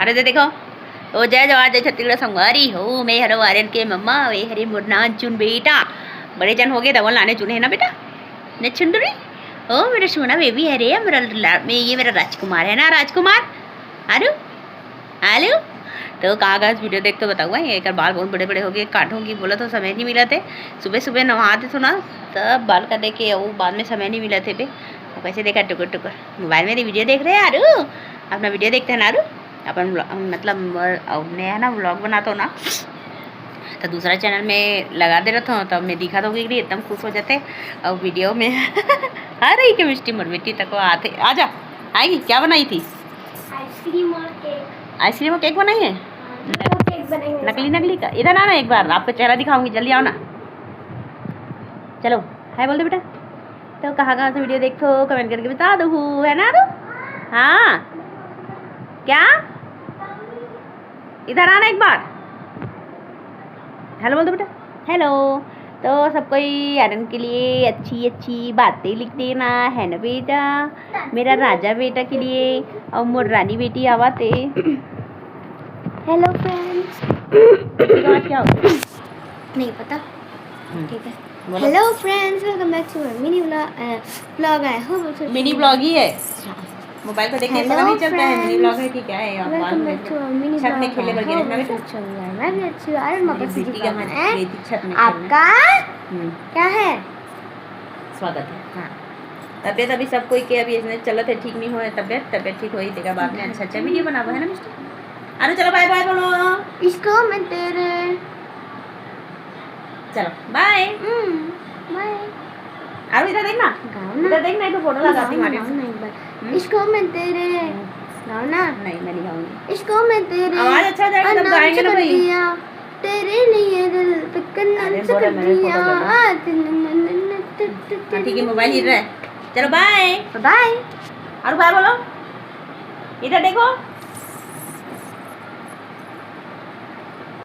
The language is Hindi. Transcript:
अरे दे देखो ओ जय जवान जय छत्तीसगढ़ संगवारी हो मैं हरो आर्यन के मम्मा वे हरी मुन्ना चुन बेटा बड़े जन हो गए दवा लाने चुने है ना बेटा ने चुन रही ओ मेरा सोना बेबी है रे मैं ये मेरा राजकुमार है ना राजकुमार आलू आलू तो कहाँ का वीडियो देख तो बताऊँगा ये कर बाल बहुत बड़े बड़े हो गए काटूंगी बोला तो समय नहीं मिला थे सुबह सुबह नहाते तो ना तब बाल काटने के वो बाद में समय नहीं मिला थे पे कैसे देखा टुकर टुकर मोबाइल में वीडियो देख रहे हैं आरू अपना वीडियो देखते हैं ना आरू अपन मतलब नया ना व्लॉग बनाता हूँ ना तो दूसरा चैनल में लगा दे रहा था तब मैं दिखा दोगी एकदम खुश हो जाते और वीडियो में आ रही कि मिष्टी मोर बेटी तक आते आ जा आएगी क्या बनाई थी आइसक्रीम और केक बनाई है नकली नकली का इधर आना एक बार आपका चेहरा दिखाऊंगी जल्दी आओ ना चलो हाय बोल दो बेटा तो कहाँ से वीडियो देखो कमेंट करके बता दो है ना रू हाँ क्या इधर आना एक बार हेलो बोल दो बेटा हेलो तो सबको आर्यन के लिए अच्छी अच्छी बातें लिख देना है ना बेटा मेरा राजा बेटा के लिए और मोर रानी बेटी आवाते हेलो फ्रेंड्स क्या हो नहीं पता ठीक है hello friends welcome back to mini vlog I hope mini blog ही है मोबाइल को देखने पता नहीं चलता है मिनी ब्लॉग है कि क्या है वेलकम बैक टू मिनी छत में खेले बगैर रहना बेटा मैं भी अच्छी हूं आर्यन मापा बेटी का मन है छत में आपका क्या है स्वागत है हाँ तबियत अभी सब कोई के अभी इसमें चलत है ठीक नहीं हुआ है तबियत ठीक होई देगा बाद में अच्छा वीडियो बनावा है ना मिस्टर अरे चलो बाय बाय बोलो इसको मैं तेरे चलो बाय बाय अरे इधर देखना इधर देखना एक फोटो लगाती हूं इसको मैं तेरे गाओ ना नहीं मैं नहीं गाऊंगी इसको मैं तेरे आवाज अच्छा जाएगा तब गाएंगे ना भाई तेरे लिए दिल पे कन्नन से कर दिया ठीक है मोबाइल हिल रहा है चलो बाय बाय और बाय बोलो इधर देखो